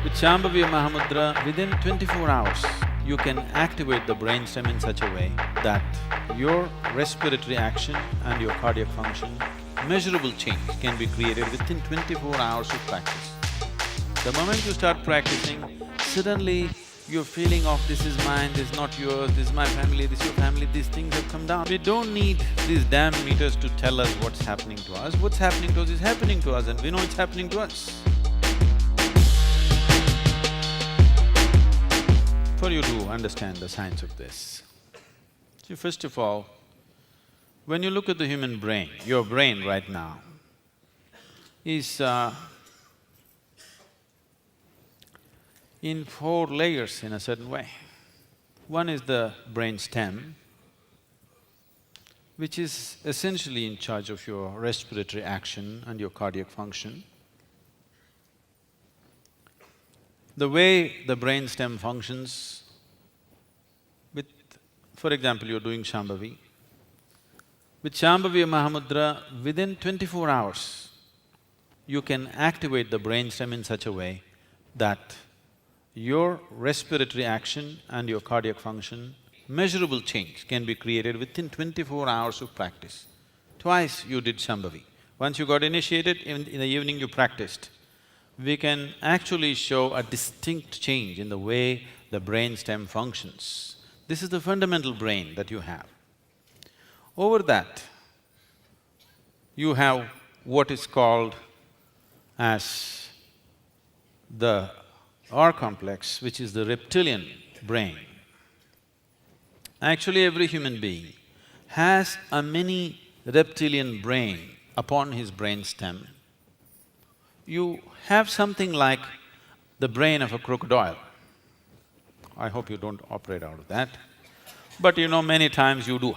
With Shambavi Mahamudra, within 24 hours, you can activate the brainstem in such a way that your respiratory action and your cardiac function, measurable change can be created within 24 hours of practice. The moment you start practicing, suddenly your feeling of this is mine, this is not yours, this is my family, this is your family, these things have come down. We don't need these damn meters to tell us what's happening to us. What's happening to us is happening to us and we know it's happening to us. For you to understand the science of this, see, first of all, when you look at the human brain, your brain right now is in four layers in a certain way. One is the brain stem, which is essentially in charge of your respiratory action and your cardiac function. The way the brain stem functions with… for example, you're doing Shambavi. With Shambavi Mahamudra, within 24 hours, you can activate the brain stem in such a way that your respiratory action and your cardiac function, measurable change can be created within 24 hours of practice. Twice you did Shambavi. Once you got initiated, in the evening you practiced. We can actually show a distinct change in the way the brain stem functions. This is the fundamental brain that you have. Over that, you have what is called as the R complex, which is the reptilian brain. Actually, every human being has a mini reptilian brain upon his brain stem. You have something like the brain of a crocodile. I hope you don't operate out of that. But you know, many times you do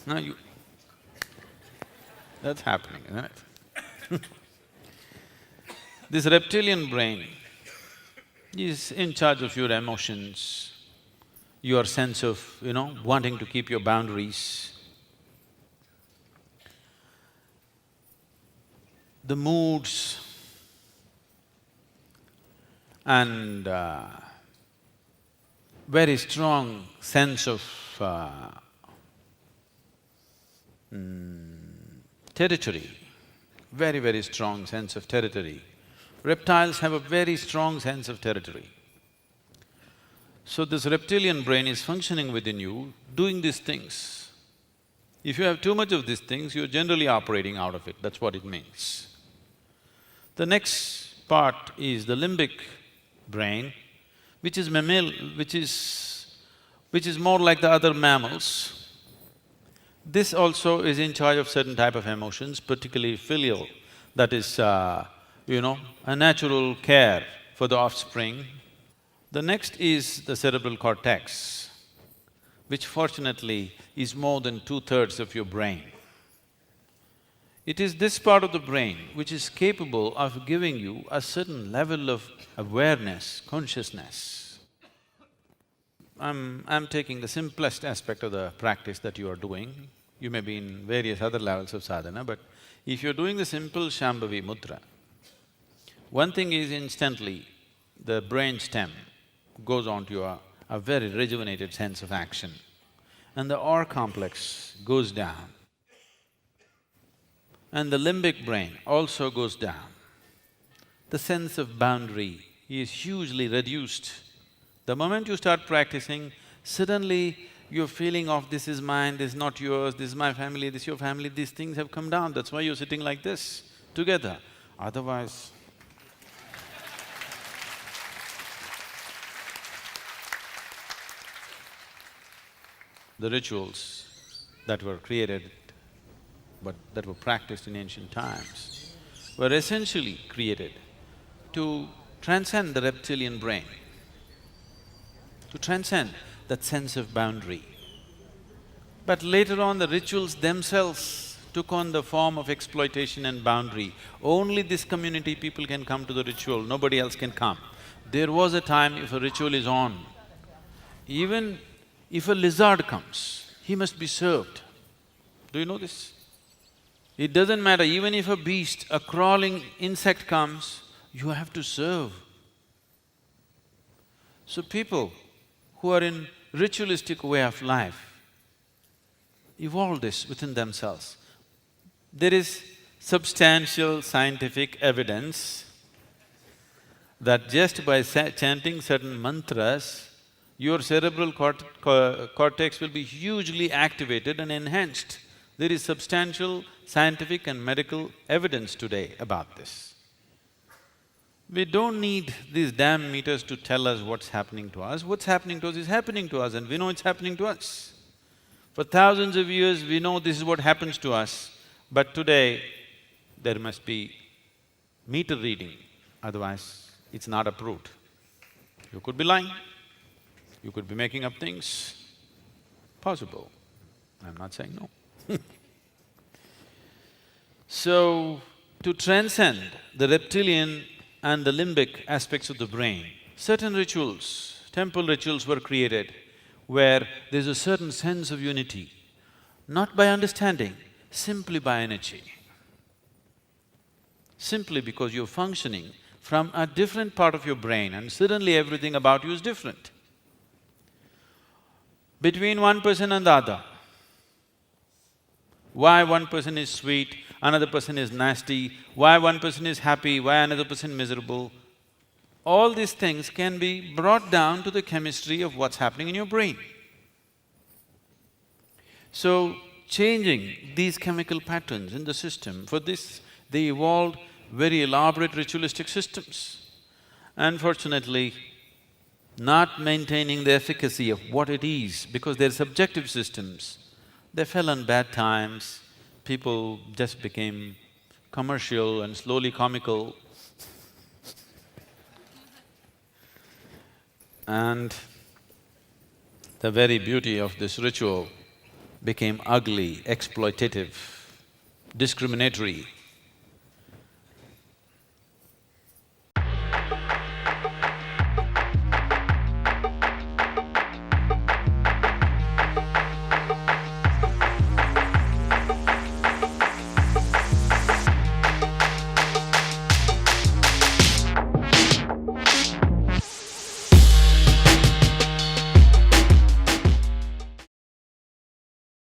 no, you… that's happening, isn't it? This reptilian brain is in charge of your emotions, your sense of, wanting to keep your boundaries, the moods and very strong sense of territory, very, very strong sense of territory. Reptiles have a very strong sense of territory. So this reptilian brain is functioning within you, doing these things. If you have too much of these things, you're generally operating out of it, that's what it means. The next part is the limbic brain, which is more like the other mammals. This also is in charge of certain type of emotions, particularly filial, that is, a natural care for the offspring. The next is the cerebral cortex, which fortunately is more than 2/3 of your brain. It is this part of the brain which is capable of giving you a certain level of awareness, consciousness. I'm taking the simplest aspect of the practice that you are doing. You may be in various other levels of sadhana, but if you're doing the simple Shambavi Mudra, one thing is instantly the brain stem goes on to a very rejuvenated sense of action, and the R complex goes down, and the limbic brain also goes down. The sense of boundary is hugely reduced. The moment you start practicing, suddenly your feeling of this is mine, this is not yours, this is my family, this is your family, these things have come down. That's why you're sitting like this, together. Otherwise, the rituals that were created but that were practiced in ancient times were essentially created to transcend the reptilian brain, to transcend that sense of boundary. But later on, the rituals themselves took on the form of exploitation and boundary. Only this community people can come to the ritual, nobody else can come. There was a time if a ritual is on, even if a lizard comes, he must be served. Do you know this? It doesn't matter, even if a beast, a crawling insect comes, you have to serve. So people who are in ritualistic way of life evolve this within themselves. There is substantial scientific evidence that just by chanting certain mantras, your cerebral cortex will be hugely activated and enhanced. There is substantial scientific and medical evidence today about this. We don't need these damn meters to tell us what's happening to us. What's happening to us is happening to us and we know it's happening to us. For thousands of years, we know this is what happens to us, but today, there must be meter reading, otherwise it's not approved. You could be lying, you could be making up things, possible. I'm not saying no. So, to transcend the reptilian and the limbic aspects of the brain, certain rituals, temple rituals were created where there's a certain sense of unity, not by understanding, simply by energy. Simply because you're functioning from a different part of your brain and suddenly everything about you is different. Between one person and the other, why one person is sweet, another person is nasty, why one person is happy, why another person miserable, all these things can be brought down to the chemistry of what's happening in your brain. So, changing these chemical patterns in the system, for this they evolved very elaborate ritualistic systems. Unfortunately, not maintaining the efficacy of what it is because they're subjective systems, they fell on bad times, people just became commercial and slowly comical. And the very beauty of this ritual became ugly, exploitative, discriminatory.